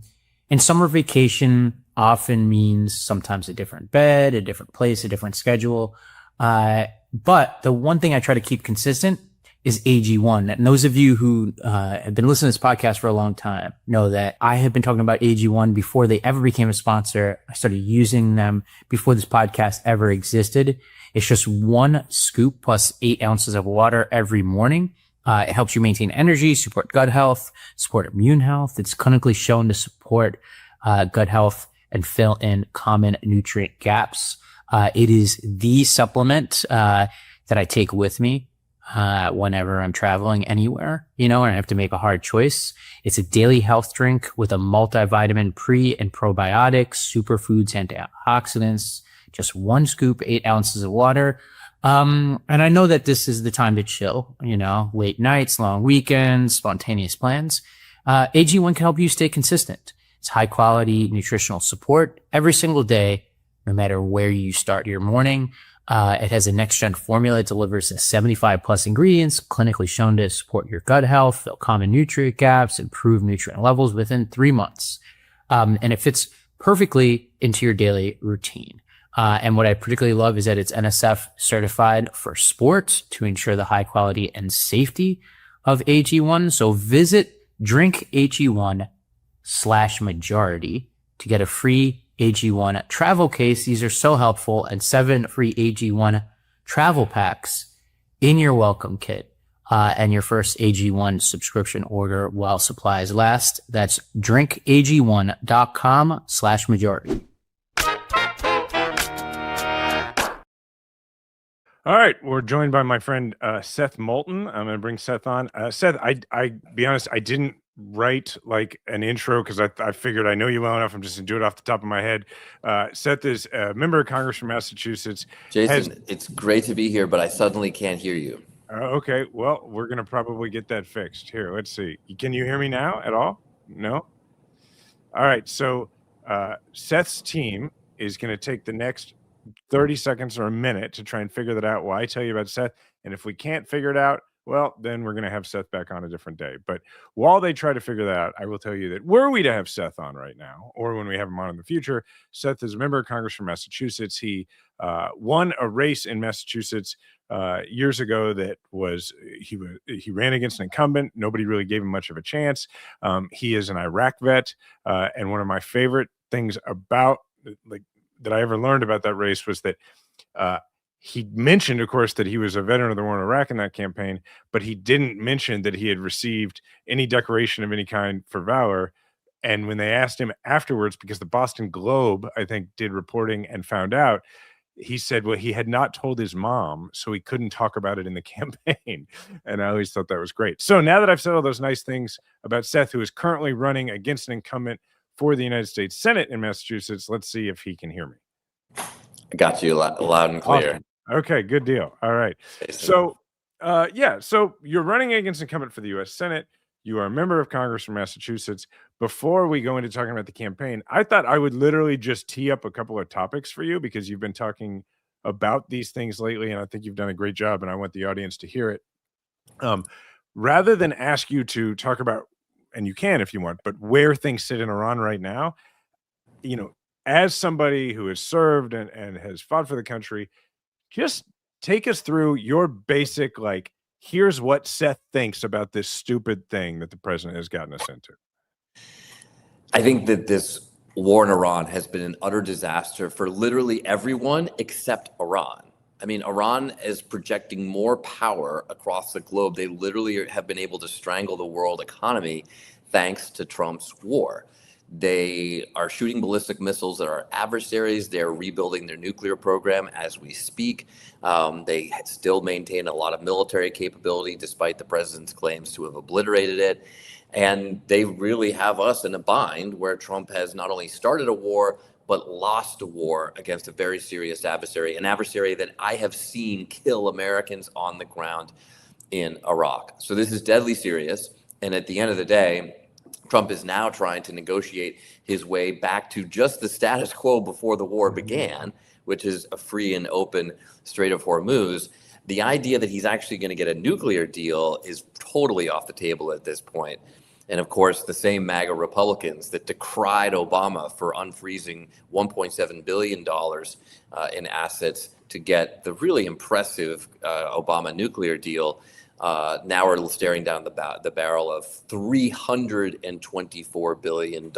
summer vacation often means sometimes a different bed, a different place, a different schedule. But the one thing I try to keep consistent is AG1. And those of you who have been listening to this podcast for a long time know that I have been talking about AG1 before they ever became a sponsor. I started using them before this podcast ever existed. It's just 1 scoop plus 8 ounces of water every morning. It helps you maintain energy, support gut health, support immune health. It's clinically shown to support gut health and fill in common nutrient gaps. It is the supplement that I take with me whenever I'm traveling anywhere, and I have to make a hard choice. It's a daily health drink with a multivitamin, pre and probiotics, superfoods, antioxidants, just 1 scoop, 8 ounces of water. And I know that this is the time to chill, late nights, long weekends, spontaneous plans. AG1 can help you stay consistent. It's high quality nutritional support every single day, no matter where you start your morning. It has a next-gen formula. It delivers 75 plus ingredients, clinically shown to support your gut health, fill common nutrient gaps, improve nutrient levels within 3 months. And it fits perfectly into your daily routine. And what I particularly love is that it's NSF certified for sport to ensure the high quality and safety of AG1. So visit drinkag1/majority to get a free AG1 travel case. These are so helpful, and 7 free AG1 travel packs in your welcome kit. And your first AG1 subscription order while supplies last. That's drinkag1.com/majority. All right, we're joined by my friend Seth Moulton. I'm going to bring Seth on. Seth, I be honest, I didn't write like an intro because I figured I know you well enough. I'm just going to do it off the top of my head. Seth is a member of Congress from Massachusetts. Jason, it's great to be here, but I suddenly can't hear you. Okay, well, we're going to probably get that fixed. Here, let's see. Can you hear me now at all? No? All right, so Seth's team is going to take the next 30 seconds or a minute to try and figure that out while I tell you about Seth. And if we can't figure it out, well, then we're going to have Seth back on a different day. But while they try to figure that out, I will tell you that were we to have Seth on right now, or when we have him on in the future, Seth is a member of Congress from Massachusetts. He won a race in Massachusetts years ago that was he ran against an incumbent. Nobody really gave him much of a chance. He is an Iraq vet, and one of my favorite things about that I ever learned about that race was that he mentioned, of course, that he was a veteran of the war in Iraq in that campaign, but he didn't mention that he had received any decoration of any kind for valor. And when they asked him afterwards, because the Boston Globe, I think, did reporting and found out, he said, well, he had not told his mom, so he couldn't talk about it in the campaign. And I always thought that was great. So now that I've said all those nice things about Seth, who is currently running against an incumbent for the United States Senate in Massachusetts, let's see if he can hear me. I got you loud and clear. Awesome. Okay, good deal. All right. So, so you're running against an incumbent for the U.S. Senate. You are a member of Congress from Massachusetts. Before we go into talking about the campaign, I thought I would literally just tee up a couple of topics for you because you've been talking about these things lately, and I think you've done a great job, and I want the audience to hear it. Rather than ask you to talk about, and you can if you want, but where things sit in Iran right now, as somebody who has served and has fought for the country, just take us through your basic, here's what Seth thinks about this stupid thing that the president has gotten us into. I think that this war in Iran has been an utter disaster for literally everyone except Iran. I mean, Iran is projecting more power across the globe. They literally have been able to strangle the world economy thanks to Trump's war. They are shooting ballistic missiles at our adversaries. They're rebuilding their nuclear program as we speak. They still maintain a lot of military capability despite the president's claims to have obliterated it. And they really have us in a bind where Trump has not only started a war, but lost a war against a very serious adversary, an adversary that I have seen kill Americans on the ground in Iraq. So this is deadly serious. And at the end of the day, Trump is now trying to negotiate his way back to just the status quo before the war began, which is a free and open Strait of Hormuz. The idea that he's actually going to get a nuclear deal is totally off the table at this point. And of course, the same MAGA Republicans that decried Obama for unfreezing $1.7 billion in assets to get the really impressive Obama nuclear deal now are staring down the barrel of $324 billion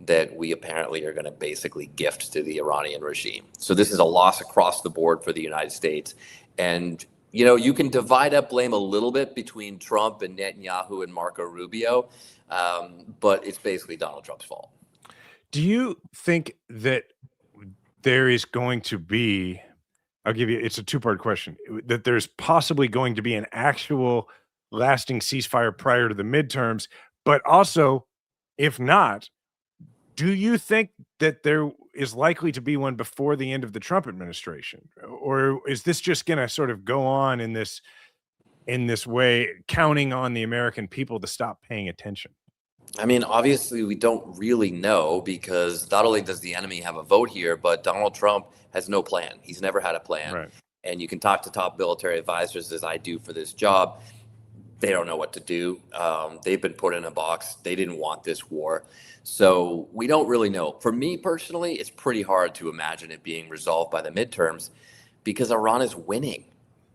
that we apparently are going to basically gift to the Iranian regime. So this is a loss across the board for the United States. And you can divide up blame a little bit between Trump and Netanyahu and Marco Rubio, but it's basically Donald Trump's fault. Do you think that there is going to be, it's a two-part question, that there's possibly going to be an actual lasting ceasefire prior to the midterms, but also, if not, do you think that there is likely to be one before the end of the Trump administration? Or is this just going to sort of go on in this way, counting on the American people to stop paying attention? I mean, obviously, we don't really know, because not only does the enemy have a vote here, but Donald Trump has no plan. He's never had a plan. Right. And you can talk to top military advisors, as I do for this job. They don't know what to do. They've been put in a box. They didn't want this war. So we don't really know. For me personally, it's pretty hard to imagine it being resolved by the midterms, because Iran is winning.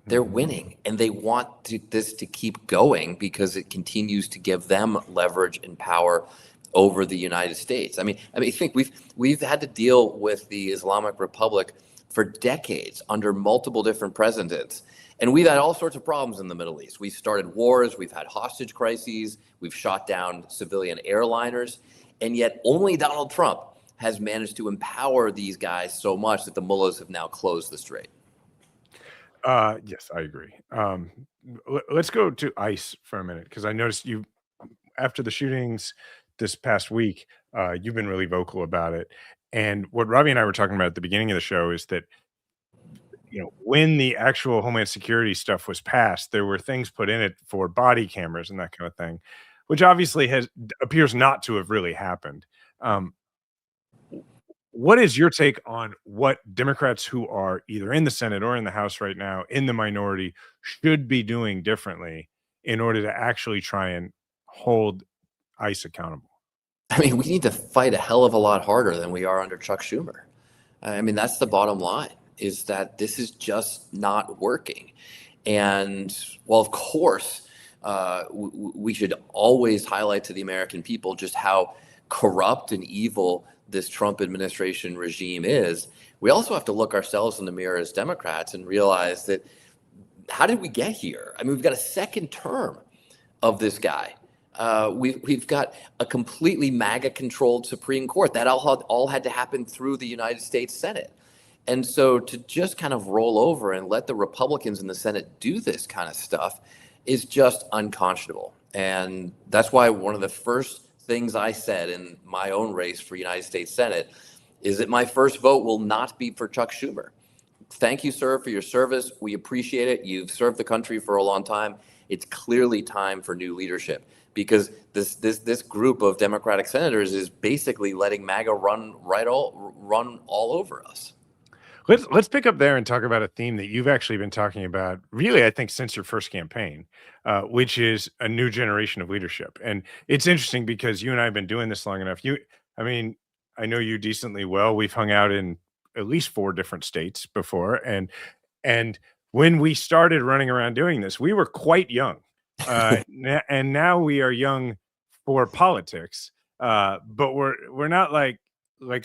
They're winning, and they want this to keep going because it continues to give them leverage and power over the United States. I mean, I think we've had to deal with the Islamic Republic for decades under multiple different presidents. And we've had all sorts of problems in the Middle East. We've started wars, we've had hostage crises, we've shot down civilian airliners, and yet only Donald Trump has managed to empower these guys so much that the mullahs have now closed the strait. Yes, I agree. Let's go to ICE for a minute, because I noticed you, after the shootings this past week, you've been really vocal about it. And what Ravi and I were talking about at the beginning of the show is that, when the actual Homeland Security stuff was passed, there were things put in it for body cameras and that kind of thing, which obviously appears not to have really happened. What is your take on what Democrats who are either in the Senate or in the House right now in the minority should be doing differently in order to actually try and hold ICE accountable? I mean, we need to fight a hell of a lot harder than we are under Chuck Schumer. I mean, that's the bottom line, is that this is just not working. And, well, of course, we should always highlight to the American people just how corrupt and evil this Trump administration regime is. We also have to look ourselves in the mirror as Democrats and realize that, how did we get here? I mean, we've got a second term of this guy. We've got a completely MAGA-controlled Supreme Court. That all had to happen through the United States Senate. And so to just kind of roll over and let the Republicans in the Senate do this kind of stuff is just unconscionable. And that's why one of the first things I said in my own race for United States Senate is that my first vote will not be for Chuck Schumer. Thank you, sir, for your service. We appreciate it. You've served the country for a long time. It's clearly time for new leadership, because this group of Democratic senators is basically letting MAGA run all over us. Let's pick up there and talk about a theme that you've actually been talking about, really, I think, since your first campaign, which is a new generation of leadership. And it's interesting because you and I have been doing this long enough. I know you decently well. We've hung out in at least 4 different states before. And when we started running around doing this, we were quite young. And now we are young for politics. But we're not like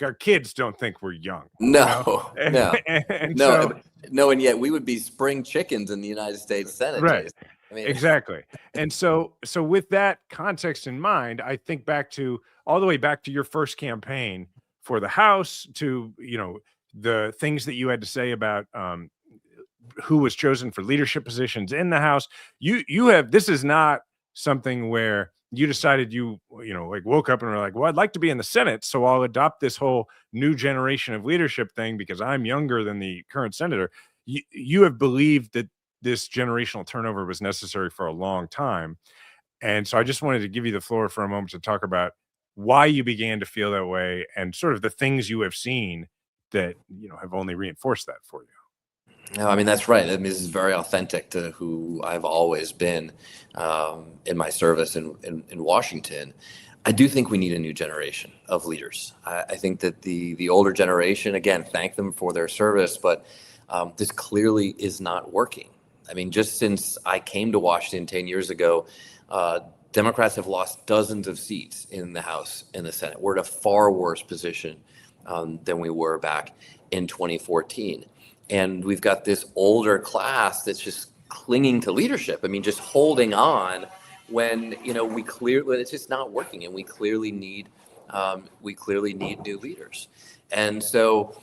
our kids don't think we're young. No, no, and no. And yet we would be spring chickens in the United States Senate. Right. Jason. I mean, exactly. And so with that context in mind, I think all the way back to your first campaign for the House, to, the things that you had to say about who was chosen for leadership positions in the House. This is not something where you decided like woke up and were like, well, I'd like to be in the Senate, so I'll adopt this whole new generation of leadership thing because I'm younger than the current senator. You have believed that this generational turnover was necessary for a long time. And so I just wanted to give you the floor for a moment to talk about why you began to feel that way and sort of the things you have seen that, have only reinforced that for you. No, I mean, that's right. I mean, this is very authentic to who I've always been in my service in Washington. I do think we need a new generation of leaders. I think that the older generation, again, thank them for their service, but this clearly is not working. I mean, just since I came to Washington 10 years ago, Democrats have lost dozens of seats in the House and the Senate. We're in a far worse position than we were back in 2014. And we've got this older class that's just clinging to leadership. I mean, just holding on when, it's just not working, and we clearly need new leaders. And so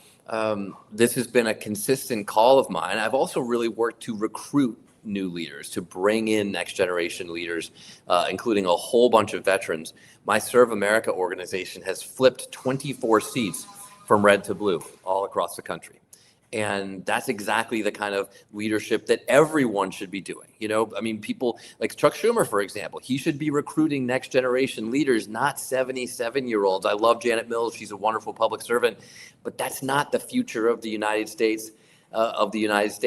this has been a consistent call of mine. I've also really worked to recruit new leaders, to bring in next generation leaders, including a whole bunch of veterans. My Serve America organization has flipped 24 seats from red to blue all across the country. And that's exactly the kind of leadership that everyone should be doing. I mean, people like Chuck Schumer, for example, he should be recruiting next generation leaders, not 77-year-olds. I love Janet Mills. She's a wonderful public servant, but that's not the future of the United States,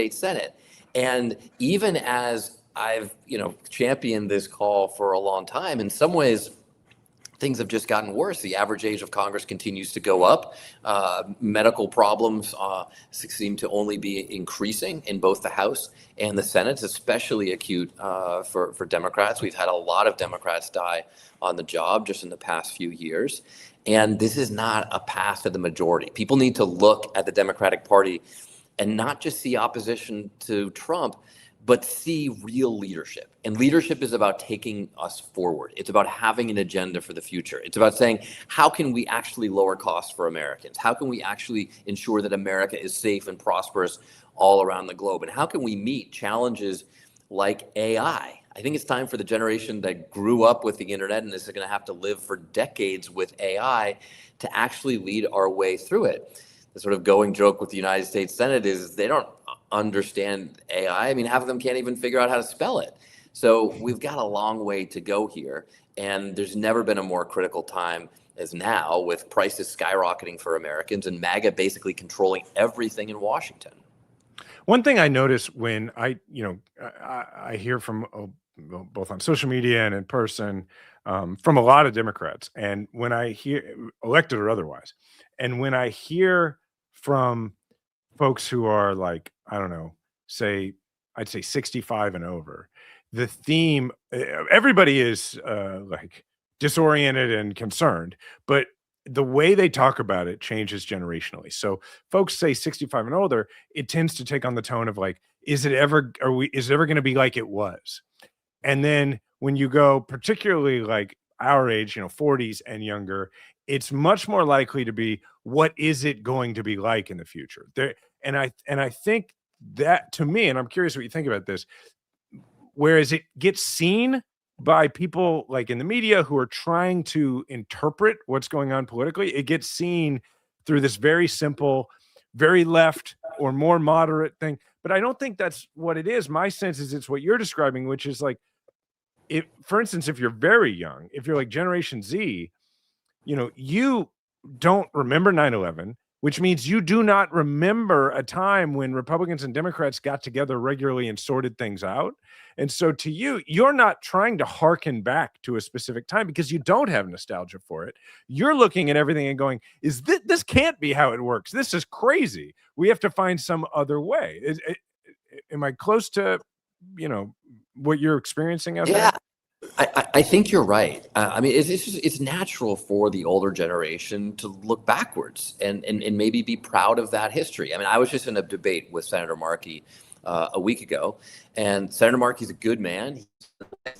Senate. And even as I've, championed this call for a long time, in some ways, things have just gotten worse. The average age of Congress continues to go up. Medical problems seem to only be increasing in both the House and the Senate. It's especially acute for Democrats. We've had a lot of Democrats die on the job just in the past few years. And this is not a path to the majority. People need to look at the Democratic Party and not just see opposition to Trump, but see real leadership. And leadership is about taking us forward. It's about having an agenda for the future. It's about saying, how can we actually lower costs for Americans? How can we actually ensure that America is safe and prosperous all around the globe? And how can we meet challenges like AI? I think it's time for the generation that grew up with the internet and is going to have to live for decades with AI to actually lead our way through it. The sort of going joke with the United States Senate is they don't understand AI. I mean, half of them can't even figure out how to spell it. So we've got a long way to go here. And there's never been a more critical time as now, with prices skyrocketing for Americans and MAGA basically controlling everything in Washington. One thing I notice when I hear from both on social media and in person from a lot of Democrats, and when I hear, elected or otherwise, and when I hear from folks who are like, I don't know, I'd say 65 and over, the theme, everybody is like disoriented and concerned, but the way they talk about it changes generationally. So folks say 65 and older, it tends to take on the tone of like, is it ever going to be like it was? And then when you go particularly like our age, 40s and younger, it's much more likely to be, what is it going to be like in the future? And I think that, to me, and I'm curious what you think about this, whereas it gets seen by people like in the media who are trying to interpret what's going on politically, it gets seen through this very simple, very left or more moderate thing. But I don't think that's what it is. My sense is it's what you're describing, which is like, for instance, if you're very young, if you're like Generation Z, you don't remember 9/11, which means you do not remember a time when Republicans and Democrats got together regularly and sorted things out. And so to you, you're not trying to hearken back to a specific time because you don't have nostalgia for it. You're looking at everything and going, this can't be how it works. This is crazy. We have to find some other way. Am I close to, what you're experiencing out there? I think you're right. I mean, it's natural for the older generation to look backwards and maybe be proud of that history. I mean, I was just in a debate with Senator Markey a week ago, and Senator Markey's a good man. He's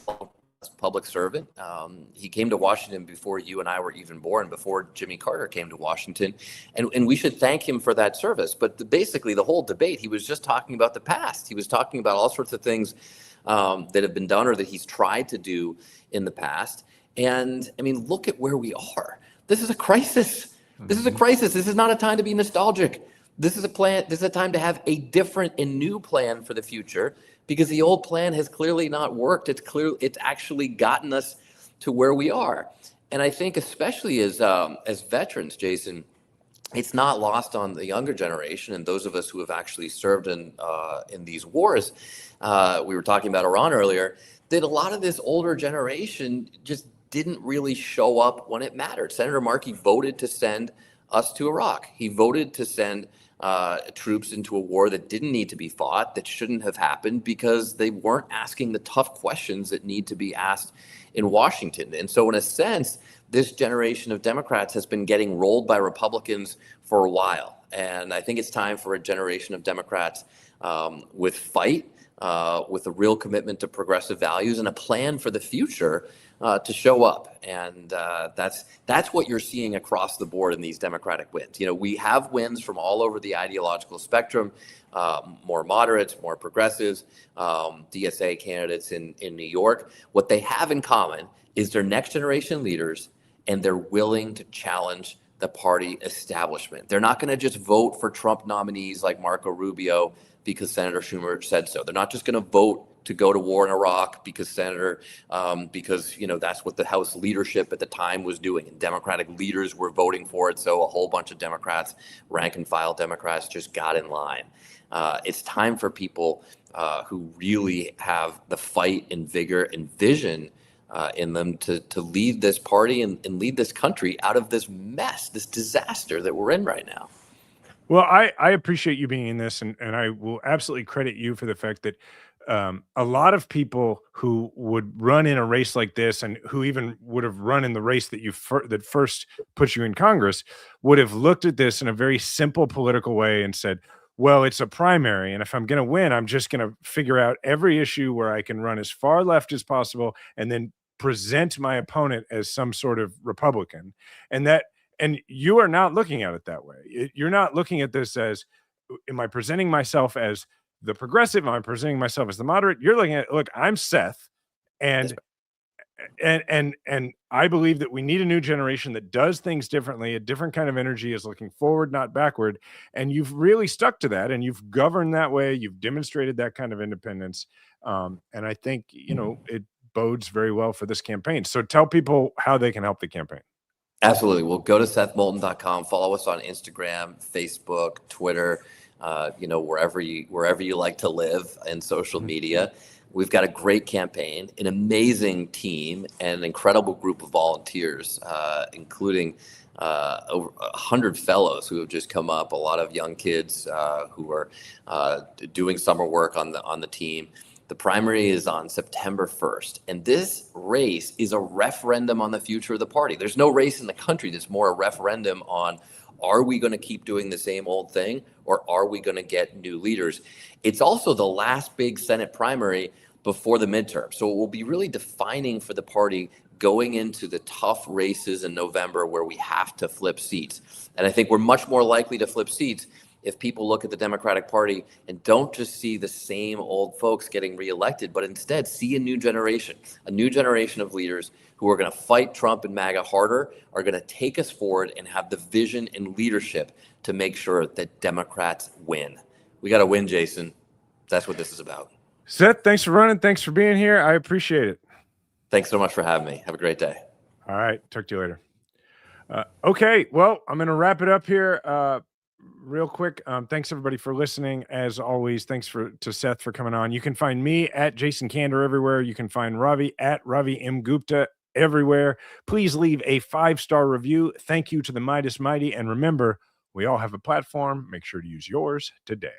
a public servant. He came to Washington before you and I were even born, before Jimmy Carter came to Washington, and we should thank him for that service. But basically, the whole debate, he was just talking about the past. He was talking about all sorts of things that have been done or that he's tried to do in the past. And I mean, look at where we are. This is a crisis. This is a crisis. This is not a time to be nostalgic. This is a plan. This is a time to have a different and new plan for the future, because the old plan has clearly not worked. It's actually gotten us to where we are. And I think especially as veterans, Jason, it's not lost on the younger generation and those of us who have actually served in these wars. We were talking about Iran earlier, that a lot of this older generation just didn't really show up when it mattered. Senator Markey voted to send us to Iraq. He voted to send troops into a war that didn't need to be fought, that shouldn't have happened, because they weren't asking the tough questions that need to be asked in Washington. And so in a sense, this generation of Democrats has been getting rolled by Republicans for a while. And I think it's time for a generation of Democrats with fight, with a real commitment to progressive values and a plan for the future to show up. And that's what you're seeing across the board in these Democratic wins. You know, we have wins from all over the ideological spectrum, more moderates, more progressives, DSA candidates in New York. What they have in common is they're next generation leaders, and they're willing to challenge the party establishment. They're not going to just vote for Trump nominees like Marco Rubio because Senator Schumer said so. They're not just going to vote to go to war in Iraq because because you know that's what the House leadership at the time was doing, and Democratic leaders were voting for it. So a whole bunch of Democrats, rank and file Democrats, just got in line. It's time for people who really have the fight and vigor and vision in them to lead this party and lead this country out of this mess, this disaster that we're in right now. Well, I appreciate you being in this, and I will absolutely credit you for the fact that a lot of people who would run in a race like this, and who even would have run in the race that that first put you in Congress, would have looked at this in a very simple political way and said, well, it's a primary, and if I'm going to win, I'm just going to figure out every issue where I can run as far left as possible and then present my opponent as some sort of Republican. And you are not looking at it that way. You're not looking at this as, am I presenting myself as the progressive? Am I presenting myself as the moderate? You're looking at, look, I'm Seth, and I believe that we need a new generation that does things differently. A different kind of energy is looking forward, not backward. And you've really stuck to that, and you've governed that way. You've demonstrated that kind of independence. And I think, you know, it bodes very well for this campaign. So tell people how they can help the campaign. Absolutely. Well, go to SethMoulton.com, follow us on Instagram, Facebook, Twitter, you know, wherever you like to live in social media. We've got a great campaign, an amazing team, and an incredible group of volunteers, including over 100 fellows who have just come up, a lot of young kids who are doing summer work on the team. The primary is on September 1st, and this race is a referendum on the future of the party. There's no race in the country that's more a referendum on, are we going to keep doing the same old thing, or are we going to get new leaders? It's also the last big Senate primary before the midterm, so it will be really defining for the party going into the tough races in November where we have to flip seats. And I think we're much more likely to flip seats if people look at the Democratic Party and don't just see the same old folks getting reelected, but instead see a new generation of leaders who are going to fight Trump and MAGA harder, are going to take us forward and have the vision and leadership to make sure that Democrats win. We got to win, Jason. That's what this is about. Seth, thanks for running. Thanks for being here. I appreciate it. Thanks so much for having me. Have a great day. All right. Talk to you later. Okay. Well, I'm going to wrap it up here. Real quick, thanks everybody for listening. As always, thanks to Seth for coming on. You can find me at Jason Kander everywhere. You can find Ravi at Ravi M. Gupta everywhere. Please leave a 5-star review. Thank you to the Midas Mighty. And remember, we all have a platform. Make sure to use yours today.